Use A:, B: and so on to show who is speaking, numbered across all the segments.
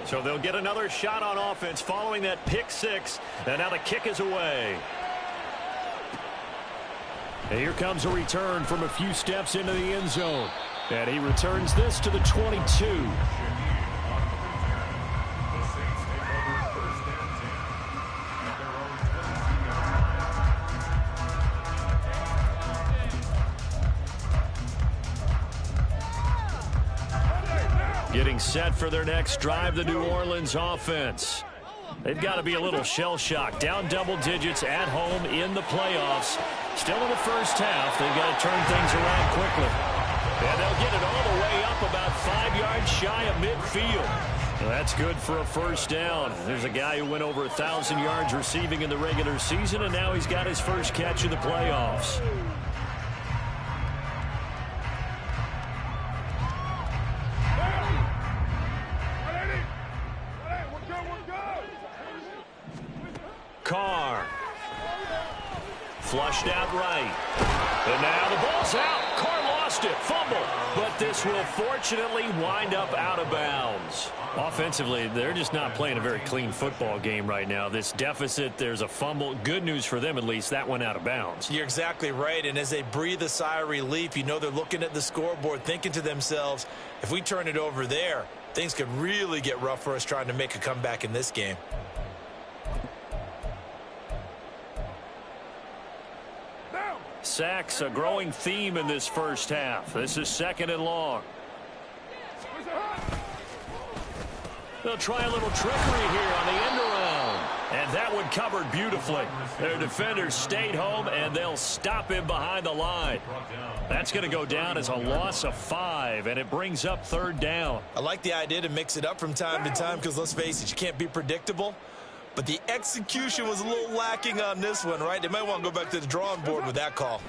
A: So they'll get another shot on offense following that pick six. And now the kick is away. And here comes a return from a few steps into the end zone. And he returns this to the 22. Getting set for their next drive, the New Orleans offense. They've got to be a little shell-shocked. Down double digits at home in the playoffs. Still in the first half. They've got to turn things around quickly. And they'll get it all the way up about 5 yards shy of midfield. Well, that's good for a first down. There's a guy who went over 1,000 yards receiving in the regular season, and now he's got his first catch in the playoffs. Carr. Flushed out right. And now the ball's out. Carr lost it. Fumble. But this will fortunately wind up out of bounds. Offensively, they're just not playing a very clean football game right now. This deficit, there's a fumble. Good news for them, at least. That went out of bounds.
B: You're exactly right. And as they breathe a sigh of relief, you know they're looking at the scoreboard, thinking to themselves, if we turn it over there, things could really get rough for us trying to make a comeback in this game.
A: Sacks, a growing theme in this first half. This is 2nd and long. They'll try a little trickery here on the end around. And that one covered beautifully. Their defenders stayed home, and they'll stop him behind the line. That's going to go down as a loss of 5, and it brings up 3rd down.
B: I like the idea to mix it up from time to time because, let's face it, you can't be predictable. But the execution was a little lacking on this one, right? They might want to go back to the drawing board with that call.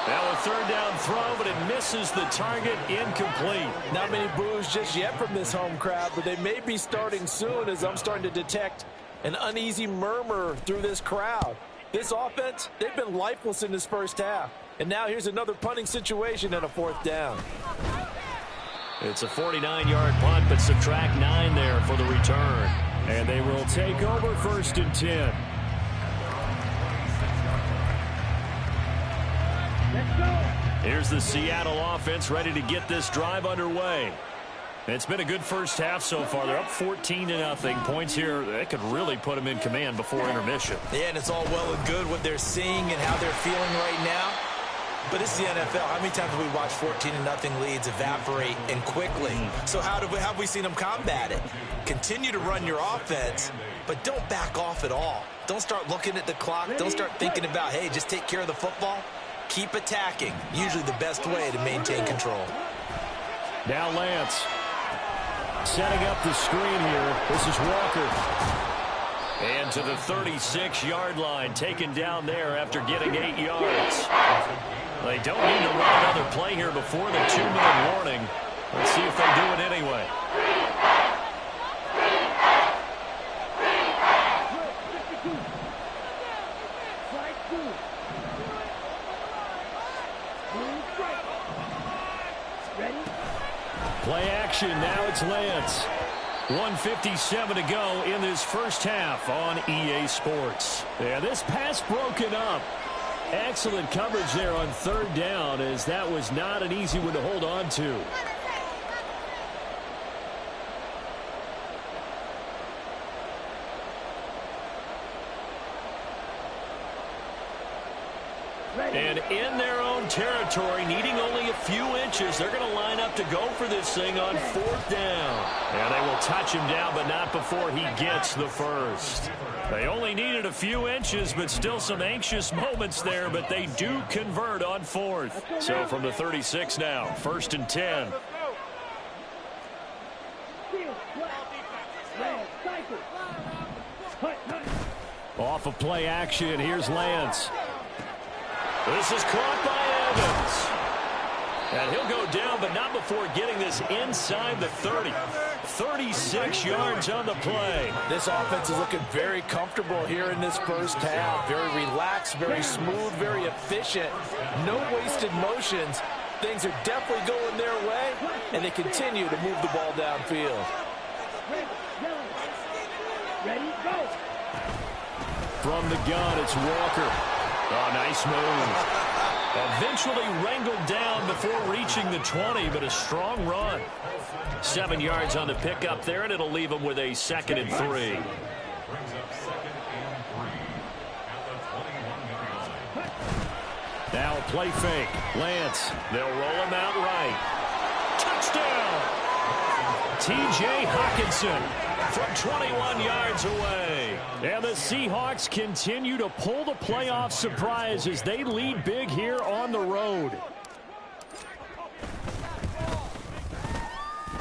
A: Now a 3rd down throw, but it misses the target, incomplete.
C: Not many boos just yet from this home crowd, but they may be starting soon as I'm starting to detect an uneasy murmur through this crowd. This offense, they've been lifeless in this first half. And now here's another punting situation and a 4th down.
A: It's a 49-yard punt, but subtract 9 there for the return. And they will take over 1st and 10. Here's the Seattle offense ready to get this drive underway. It's been a good first half so far. They're up 14-0. Points here, they could really put them in command before intermission.
B: Yeah, and it's all well and good what they're seeing and how they're feeling right now. But it's the NFL. How many times have we watched 14-0 leads evaporate and quickly? So how have we seen them combat it? Continue to run your offense, but don't back off at all. Don't start looking at the clock. Don't start thinking about, hey, just take care of the football. Keep attacking. Usually the best way to maintain control.
A: Now Lance. Setting up the screen here. This is Walker. And to the 36-yard line, taken down there after getting 8 yards. They don't need to run another play here before the 2-minute warning. Let's see if they do it anyway. Play action, now it's Lance. 1:57 to go in this first half on EA Sports. Yeah, this pass broken up. Excellent coverage there on 3rd down, as that was not an easy one to hold on to. And in their own territory, needing only a few inches, they're going to line up to go for this thing on 4th down. And they will touch him down, but not before he gets the first. They only needed a few inches, but still some anxious moments there, but they do convert on 4th. So from the 36 now, 1st and 10. Off of play action, here's Lance. This is caught by Evans. And he'll go down, but not before getting this inside the 30. 36 yards on the play.
C: This offense is looking very comfortable here in this first half. Very relaxed, very smooth, very efficient. No wasted motions. Things are definitely going their way, and they continue to move the ball downfield.
D: Ready, go.
A: From the gun, it's Walker. Oh, nice move. Eventually wrangled down before reaching the 20, but a strong run. 7 yards on the pickup there, and it'll leave him with a 2nd and 3. Now a play fake. Lance. They'll roll him out right. Touchdown! T.J. Hockenson from 21 yards away. And the Seahawks continue to pull the playoff surprise as they lead big here on the road.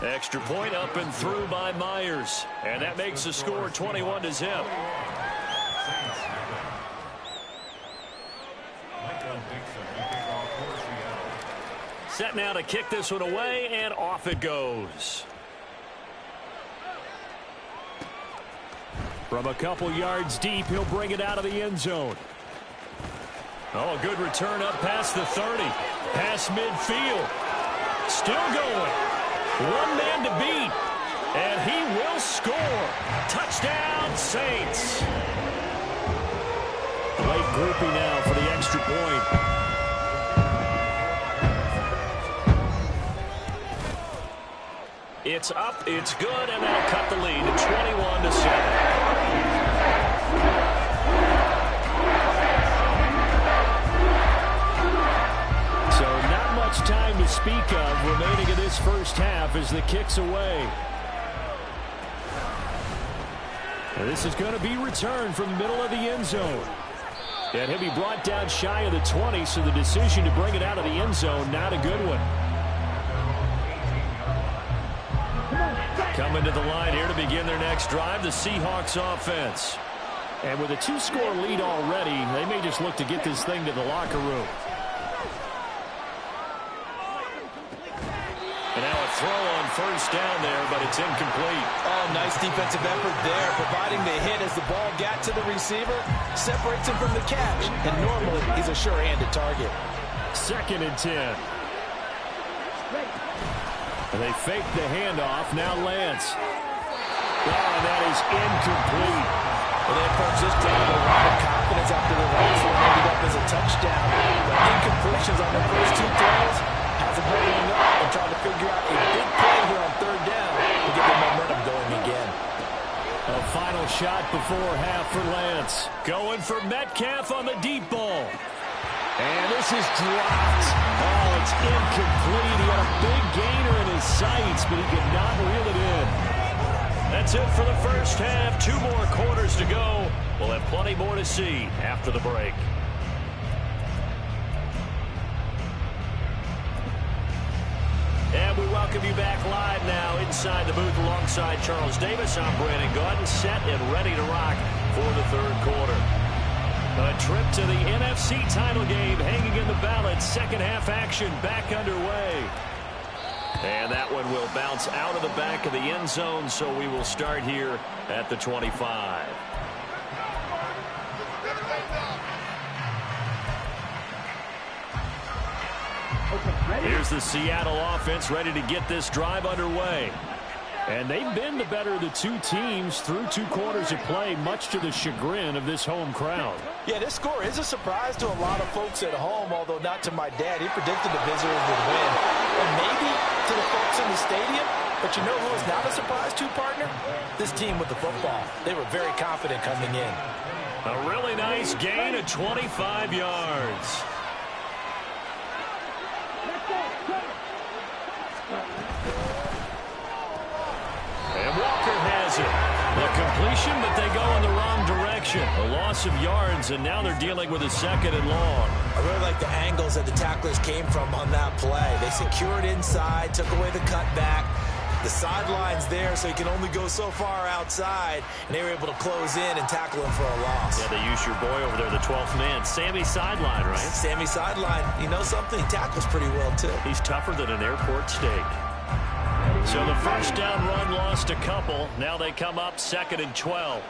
A: Extra point up and through by Myers. And that makes the score 21-0. Set now to kick this one away, and off it goes. From a couple yards deep, he'll bring it out of the end zone. Oh, a good return up past the 30. Past midfield. Still going. One man to beat. And he will score. Touchdown, Saints. Late groupie now for the extra point. It's up, it's good, and that'll cut the lead to 21-7. Time to speak of remaining in this first half as the kick's away. And this is going to be returned from the middle of the end zone. And he'll be brought down shy of the 20, so the decision to bring it out of the end zone, not a good one. Coming to the line here to begin their next drive, the Seahawks offense. And with a 2-score lead already, they may just look to get this thing to the locker room. And now a throw on first down there, but it's incomplete.
C: Oh, nice defensive effort there, providing the hit as the ball got to the receiver, separates him from the catch, and normally he's a sure-handed target.
A: 2nd and 10. And they fake the handoff. Now Lance. Oh, and that is incomplete.
C: Well, they approach this drive with a lot of confidence after the last one ended up as a touchdown. But incompletions on the first 2 throws has a bringing up and trying to figure out a big play here on 3rd down to get the momentum going again.
A: A final shot before half for Lance. Going for Metcalf on the deep ball. And this is dropped. Oh, it's incomplete. He had a big gainer in his sights, but he could not reel it in. That's it for the first half. 2 more quarters to go. We'll have plenty more to see after the break. And we welcome you back live now inside the booth alongside Charles Davis. I'm Brandon Gaudin, set and ready to rock for the 3rd quarter. A trip to the NFC title game hanging in the balance. 2nd half action back underway. And that one will bounce out of the back of the end zone, so we will start here at the 25. Here's the Seattle offense ready to get this drive underway. And they've been the better of the 2 teams through 2 quarters of play, much to the chagrin of this home crowd.
C: Yeah, this score is a surprise to a lot of folks at home, although not to my dad. He predicted the visitors would win. And maybe to the folks in the stadium. But you know who is not a surprise to, partner? This team with the football. They were very confident coming in.
A: A really nice gain of 25 yards. And Walker has it. The completion, but they go in the wrong direction. A loss of yards, and now they're dealing with a 2nd and long.
B: I really like the angles that the tacklers came from on that play. They secured inside, took away the cutback. The sideline's there, so he can only go so far outside, and they were able to close in and tackle him for a loss.
A: Yeah, they used your boy over there, the 12th man. Sammy Sideline, right?
B: Sammy Sideline. You know something? He tackles pretty well, too.
A: He's tougher than an airport steak. So the first down run lost a couple. Now they come up 2nd and 12.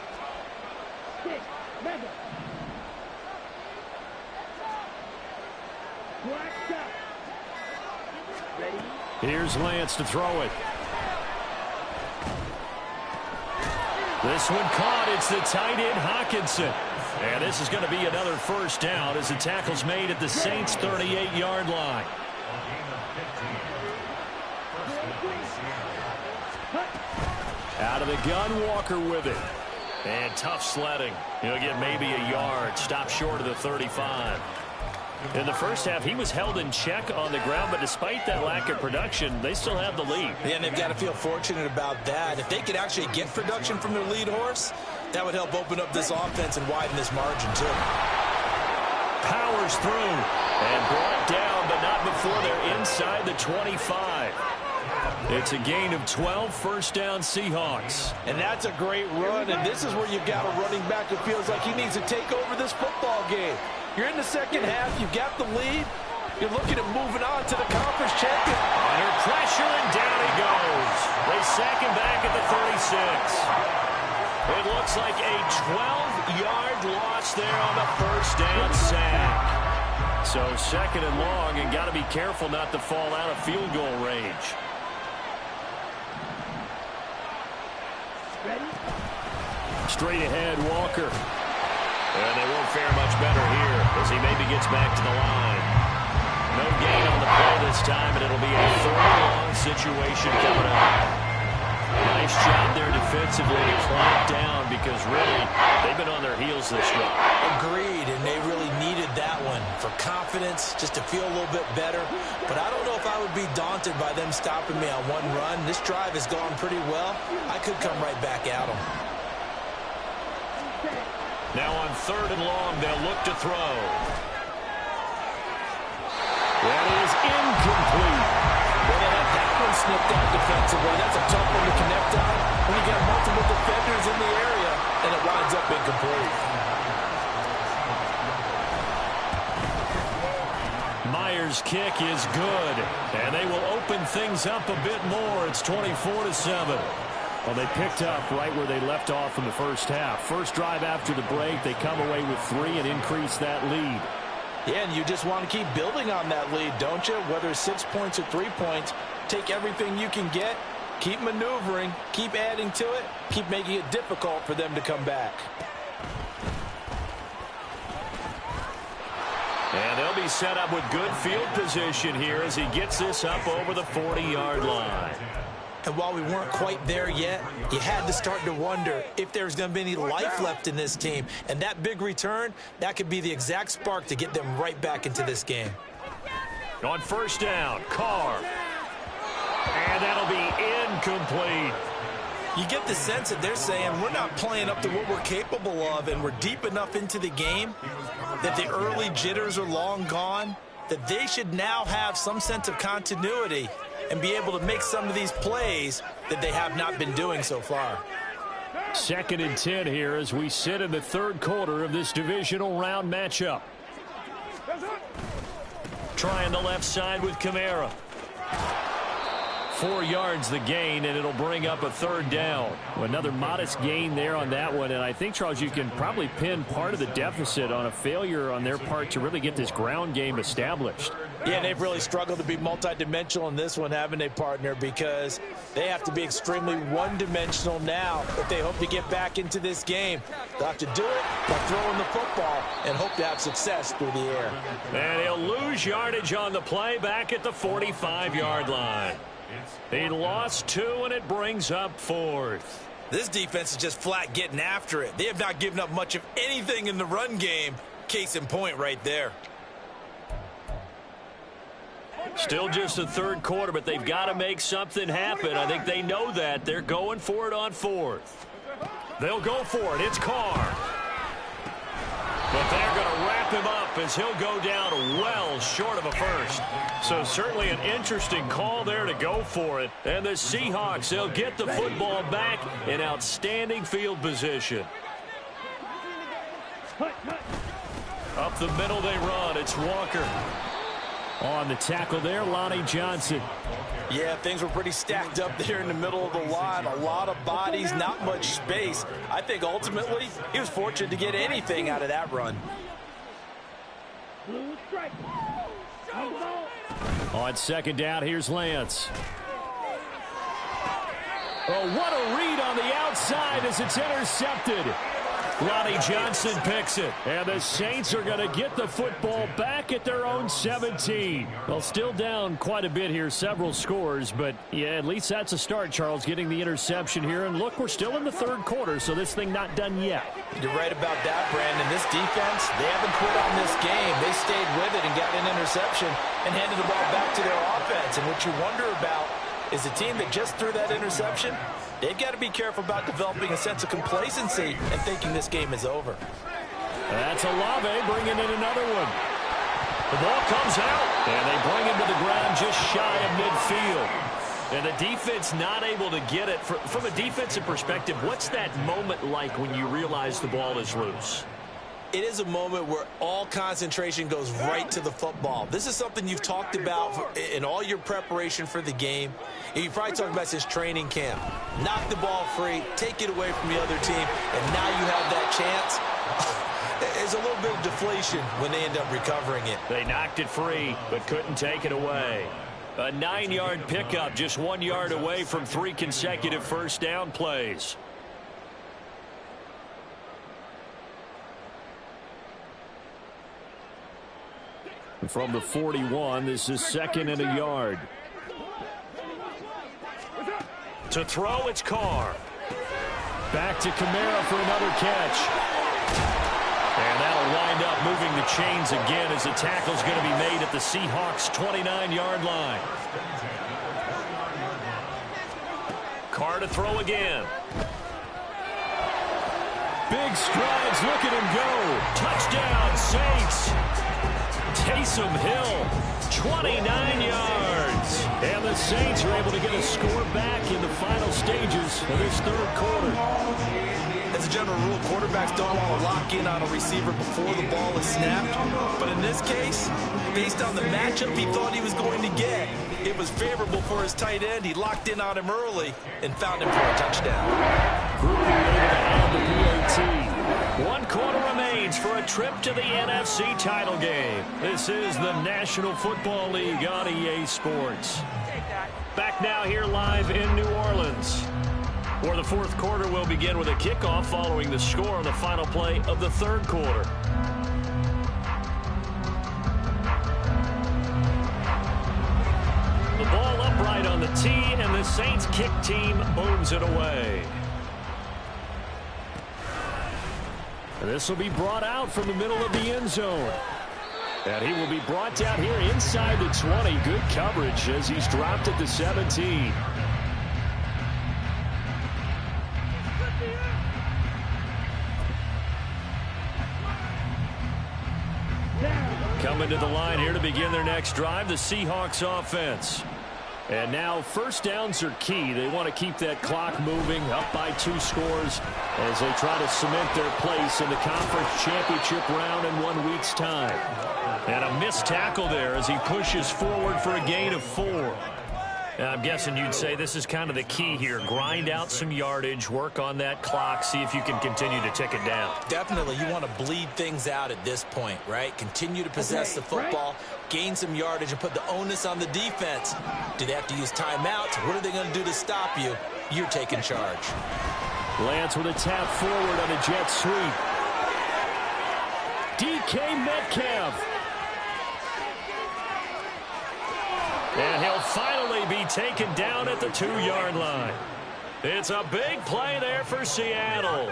A: Here's Lance to throw it. This one caught. It's the tight end, Hawkinson. And this is going to be another first down as the tackle's made at the Saints' 38-yard line. Out of the gun, Walker with it. And tough sledding. He'll get maybe a yard. Stop short of the 35. In the first half, he was held in check on the ground, but despite that lack of production, they still have the lead.
B: Yeah, and they've got to feel fortunate about that. If they could actually get production from their lead horse, that would help open up this offense and widen this margin, too.
A: Powers through and brought down, but not before they're inside the 25. It's a gain of 12, first down Seahawks.
C: And that's a great run, and this is where you've got a running back who feels like he needs to take over this football game. You're in the second half, you've got the lead, you're looking at moving on to the conference champion.
A: Under pressure, and down he goes. They sack him back at the 36. It looks like a 12-yard loss there on the first down sack. So second and long, and got to be careful not to fall out of field goal range. Straight ahead, Walker. And they won't fare much better here as he maybe gets back to the line. No gain on the play this time, and it'll be a third-and-long situation coming up. Nice job there defensively to clamp down because really they've been on their heels this drive.
B: Agreed, and they really needed that one for confidence, just to feel a little bit better. But I don't know if I would be daunted by them stopping me on one run. This drive has gone pretty well. I could come right back at them.
A: Now on third and long, they'll look to throw. That is incomplete.
C: Well, they have that one snipped out defensively. That's a tough one to connect on when you got multiple defenders in the area, and it winds up incomplete.
A: Myers' kick is good, and they will open things up a bit more. It's 24-7. Well, they picked up right where they left off in the first half. First drive after the break, they come away with 3 and increase that lead.
C: Yeah, and you just want to keep building on that lead, don't you? Whether it's 6 points or 3 points, take everything you can get, keep maneuvering, keep adding to it, keep making it difficult for them to come back.
A: And they'll be set up with good field position here as he gets this up over the 40-yard line.
B: And while we weren't quite there yet, you had to start to wonder if there's going to be any life left in this team. And that big return, that could be the exact spark to get them right back into this game.
A: On first down, Carr. And that'll be incomplete.
B: You get the sense that they're saying we're not playing up to what we're capable of, and we're deep enough into the game that the early jitters are long gone, that they should now have some sense of continuity and be able to make some of these plays that they have not been doing so far.
A: 2nd and 10 here as we sit in the third quarter of this divisional round matchup. Trying the left side with Kamara. 4 yards the gain, and it'll bring up a third down. Another modest gain there on that one, and I think, Charles, you can probably pin part of the deficit on a failure on their part to really get this ground game established.
C: Yeah, they've really struggled to be multidimensional in this one, haven't they, partner? Because they have to be extremely one-dimensional now if they hope to get back into this game. They'll have to do it by throwing the football and hope to have success through the air.
A: And he'll lose yardage on the play back at the 45-yard line. He lost 2, and it brings up 4th.
B: This defense is just flat getting after it. They have not given up much of anything in the run game. Case in point right there.
A: Still just the third quarter, but they've got to make something happen. I think they know that. They're going for it on 4th. They'll go for it. It's Carr. But they're going to wrap him up as he'll go down well short of a first. So certainly an interesting call there to go for it. And the Seahawks, they'll get the football back in outstanding field position. Up the middle they run. It's Walker. On the tackle there, Lonnie Johnson.
C: Yeah, things were pretty stacked up there in the middle of the line. A lot of bodies, not much space. I think ultimately he was fortunate to get anything out of that run.
D: Blue strike.
A: On second down, here's Lance. Oh, what a read on the outside as it's intercepted. Lonnie Johnson picks it. And the Saints are going to get the football back at their own 17. Well, still down quite a bit here, several scores. But, yeah, at least that's a start, Charles, getting the interception here. And, look, we're still in the third quarter, so this thing not done yet.
C: You're right about that, Brandon. This defense, they haven't quit on this game. They stayed with it and got an interception and handed the ball back to their offense. And what you wonder about is a team that just threw that interception, they've got to be careful about developing a sense of complacency and thinking this game is over.
A: That's Olave bringing in another one. The ball comes out, and they bring him to the ground just shy of midfield. And the defense not able to get it. From a defensive perspective, what's that moment like when you realize the ball is loose?
B: It is a moment where all concentration goes right to the football. This is something you've talked about in all your preparation for the game. And you've probably talked about since training camp. Knock the ball free, take it away from the other team, and now you have that chance. There's a little bit of deflation when they end up recovering it.
A: They knocked it free, but couldn't take it away. A 9-yard pickup, just 1 yard away from 3 consecutive first down plays. From the 41, this is 2nd and a yard. To throw, it's Carr. Back to Kamara for another catch. And that'll wind up moving the chains again as the tackle's going to be made at the Seahawks' 29-yard line. Carr to throw again. Big strides, look at him go. Touchdown, Saints. Taysom Hill, 29 yards. And the Saints are able to get a score back in the final stages of this third quarter.
C: As a general rule, quarterbacks don't want to lock in on a receiver before the ball is snapped. But in this case, based on the matchup he thought he was going to get, it was favorable for his tight end. He locked in on him early and found him for a touchdown.
A: Group able to add the PAT. 1 quarter remains for a trip to the NFC title game. This is the National Football League on EA Sports. Back now here live in New Orleans, where the fourth quarter will begin with a kickoff following the score on the final play of the third quarter. The ball upright on the tee, and the Saints kick team booms it away. And this will be brought out from the middle of the end zone. And he will be brought down here inside the 20. Good coverage as he's dropped at the 17. Coming to the line here to begin their next drive, the Seahawks offense. And now first downs are key. They want to keep that clock moving, up by 2 scores as they try to cement their place in the conference championship round in 1 week's time. And a missed tackle there as he pushes forward for a gain of 4. And I'm guessing you'd say this is kind of the key here. Grind out some yardage, work on that clock, see if you can continue to tick it down.
B: Definitely, you want to bleed things out at this point, right? Continue to possess the football, gain some yardage, and put the onus on the defense. Do they have to use timeouts? What are they going to do to stop you? You're taking charge.
A: Lance with a tap forward on a jet sweep. DK Metcalf. And he'll finally be taken down at the 2-yard line. It's a big play there for Seattle.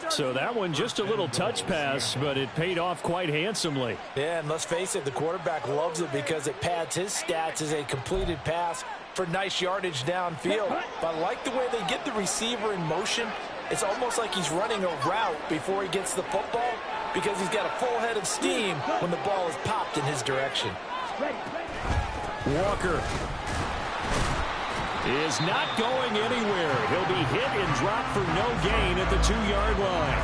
A: So that one just a little touch pass, but it paid off quite handsomely.
C: Yeah, and let's face it, the quarterback loves it because it pads his stats as a completed pass for nice yardage downfield. But I like the way they get the receiver in motion. It's almost like he's running a route before he gets the football because he's got a full head of steam when the ball is popped in his direction.
A: Walker is not going anywhere. He'll be hit and dropped for no gain at the 2-yard line.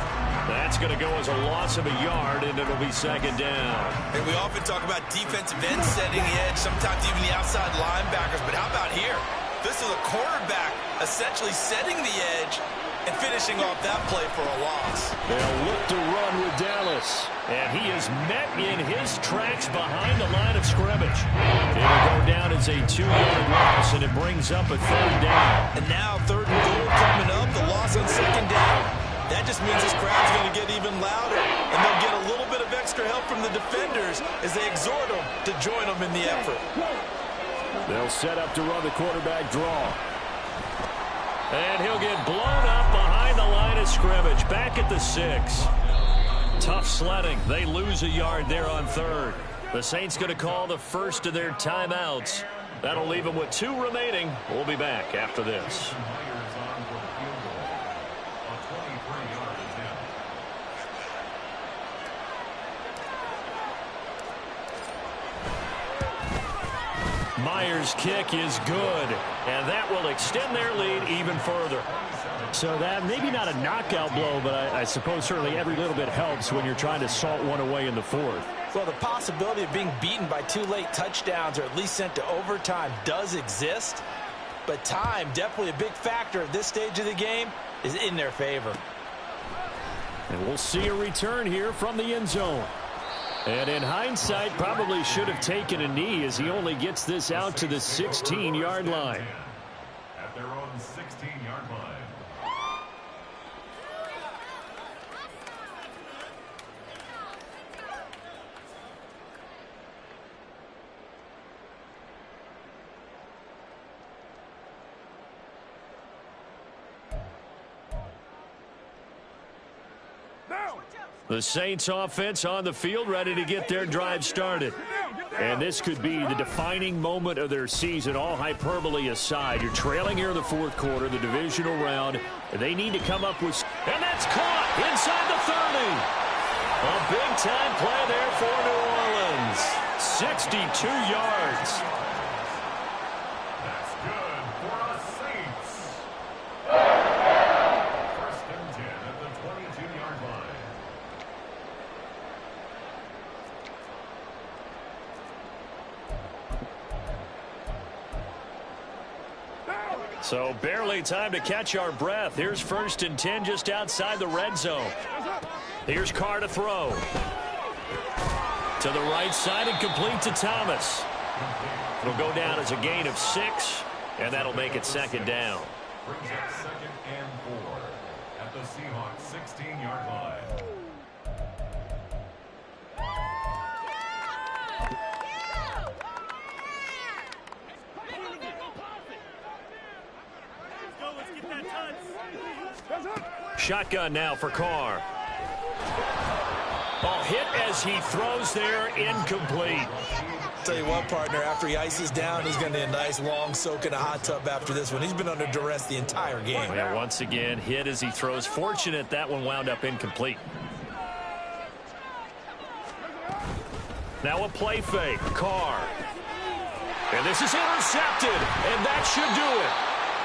A: That's going to go as a loss of a yard, and it'll be second down.
B: And we often talk about defensive ends setting the edge, sometimes even the outside linebackers. But how about here? This is a quarterback essentially setting the edge and finishing off that play for a loss.
A: They'll look to run with Dallas. And he is met in his tracks behind the line of scrimmage. It'll go down as a 2-yard loss, and it brings up a 3rd down.
B: And now 3rd and goal coming up, the loss on 2nd down. That just means this crowd's going to get even louder, and they'll get a little bit of extra help from the defenders as they exhort them to join them in the effort.
A: They'll set up to run the quarterback draw. And he'll get blown up behind the line of scrimmage, back at the 6. Tough sledding. They lose a yard there on 3rd. The Saints going to call the first of their timeouts. That'll leave them with 2 remaining. We'll be back after this. Myers' kick is good, and that will extend their lead even further.
D: So that maybe not a knockout blow, but I suppose certainly every little bit helps when you're trying to salt one away in the 4th.
C: Well, the possibility of being beaten by 2 late touchdowns or at least sent to overtime does exist, but time, definitely a big factor at this stage of the game, is in their favor.
D: And we'll see a return here from the end zone. And in hindsight, probably should have taken a knee as he only gets this out to the 16-yard line.
E: At their own 16-yard line.
A: The Saints offense on the field, ready to get their drive started.
D: And this could be the defining moment of their season, all hyperbole aside. You're trailing here in the 4th quarter, the divisional round. And they need to come up with...
A: And that's caught inside the 30. A big-time play there for New Orleans. 62 yards.
E: That's good for us Saints. First and 10 at the 22-yard line.
A: So barely time to catch our breath. Here's 1st and 10 just outside the red zone. Here's Carr to throw. To the right side and complete to Thomas. It'll go down as a gain of 6, and that'll make it 2nd down.
E: Brings up 2nd and 4 at the Seahawks 16-yard line.
A: Shotgun now for Carr. Ball hit as he throws there, incomplete.
B: Tell you what, partner, after he ices down, he's going to need a nice long soak in a hot tub after this one. He's been under duress the entire game.
A: Yeah, once again, hit as he throws. Fortunate that one wound up incomplete. Now a play fake. Carr. And this is intercepted, and that should do it.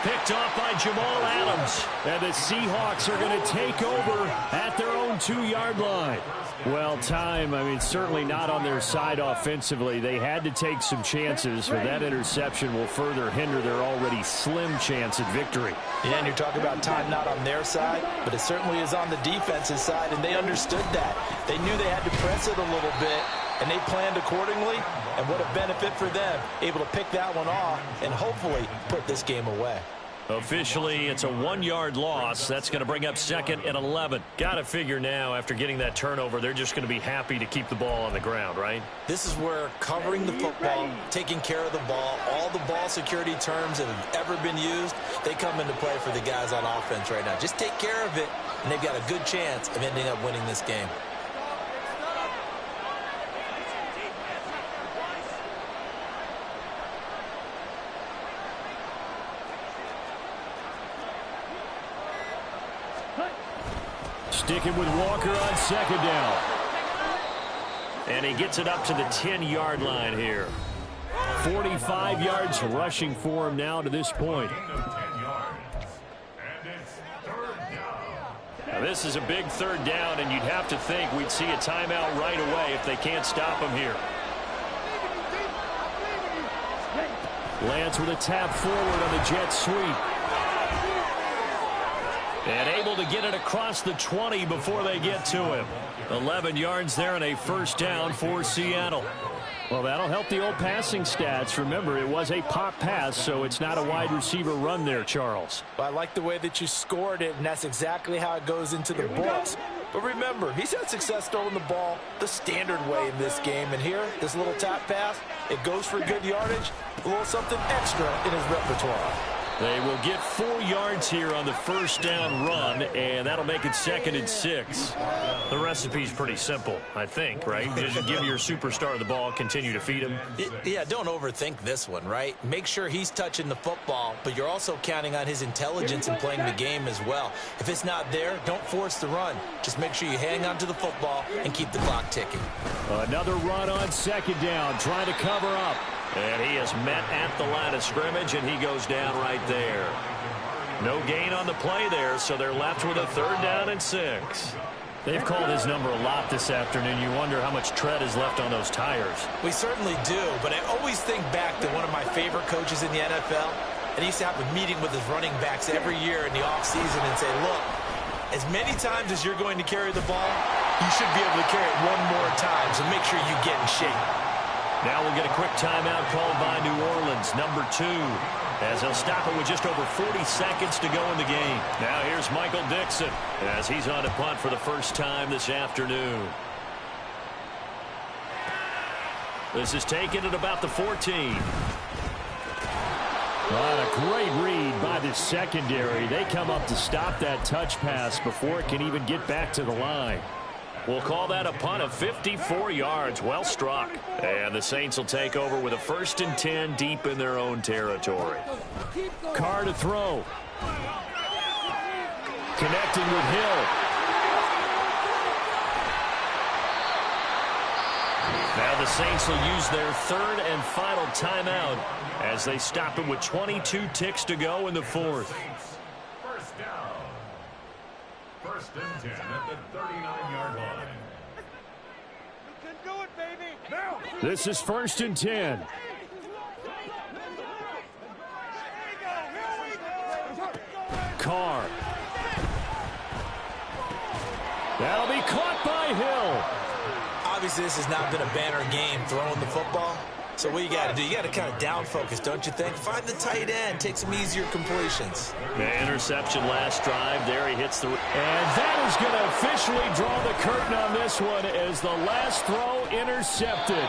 A: Picked off by Jamal Adams.
D: And the Seahawks are going to take over at their own 2-yard line. Well, time, I mean, certainly not on their side offensively. They had to take some chances, but that interception will further hinder their already slim chance at victory.
C: Yeah, and you're talking about time not on their side, but it certainly is on the defense's side, and they understood that. They knew they had to press it a little bit, and they planned accordingly, and what a benefit for them, able to pick that one off and hopefully put this game away.
A: Officially, it's a 1-yard loss. That's going to bring up 2nd and 11. Got to figure now, after getting that turnover, they're just going to be happy to keep the ball on the ground, right?
B: This is where covering the football, taking care of the ball, all the ball security terms that have ever been used, they come into play for the guys on offense right now. Just take care of it, and they've got a good chance of ending up winning this game.
D: Sticking with Walker on 2nd down.
A: And he gets it up to the 10-yard line here.
D: 45 yards rushing for him now to this point.
A: Now this is a big 3rd down, and you'd have to think we'd see a timeout right away if they can't stop him here.
D: Lance with a tap forward on the jet sweep.
A: And able to get it across the 20 before they get to him. 11 yards there and a first down for Seattle.
D: Well, that'll help the old passing stats. Remember, it was a pop pass, so it's not a wide receiver run there, Charles.
C: Well, I like the way that you scored it, and that's exactly how it goes into the books. But remember, he's had success throwing the ball the standard way in this game. And here, this little tap pass, it goes for good yardage, a little something extra in his repertoire.
A: They will get 4 yards here on the first down run, and that'll make it 2nd and 6. The recipe's pretty simple, I think, right? Just give your superstar the ball, continue to feed him.
B: Yeah, don't overthink this one, right? Make sure he's touching the football, but you're also counting on his intelligence in playing the game as well. If it's not there, don't force the run. Just make sure you hang on to the football and keep the clock ticking.
D: Another run on 2nd down, trying to cover up.
A: And he is met at the line of scrimmage, and he goes down right there. No gain on the play there, so they're left with a 3rd down and 6.
D: They've called his number a lot this afternoon. You wonder how much tread is left on those tires.
B: We certainly do, but I always think back to one of my favorite coaches in the NFL. And he used to have a meeting with his running backs every year in the offseason and say, look, as many times as you're going to carry the ball, you should be able to carry it one more time, so make sure you get in shape.
A: Now we'll get a quick timeout called by New Orleans, number 2, as they'll stop it with just over 40 seconds to go in the game. Now here's Michael Dixon as he's on a punt for the first time this afternoon. This is taken at about the 14.
D: What a great read by the secondary. They come up to stop that touch pass before it can even get back to the line.
A: We'll call that a punt of 54 yards. Well struck. And the Saints will take over with a 1st and 10 deep in their own territory.
D: Carr to throw. Connecting with Hill.
A: Now the Saints will use their 3rd and final timeout as they stop it with 22 ticks to go in the 4th.
E: First down. 1st and 10 at the 39-yard line.
F: You can do it, baby. Now.
D: This is 1st and 10. Carr. That'll be caught by Hill.
B: Obviously, this has not been a banner game throwing the football. So what you got to do, you got to kind of down focus, don't you think? Find the tight end, take some easier completions.
A: The interception last drive. There he hits the...
D: And that is going to officially draw the curtain on this one as the last throw intercepted.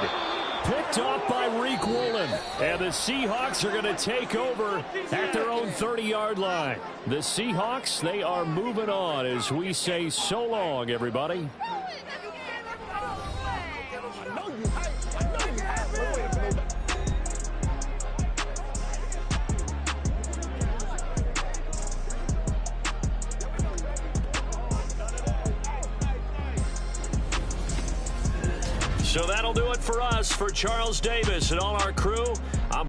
D: Picked off by Reek Woolen. And the Seahawks are going to take over at their own 30-yard line. The Seahawks, they are moving on as we say so long, everybody.
A: So that'll do it for us. For Charles Davis and all our crew, I'm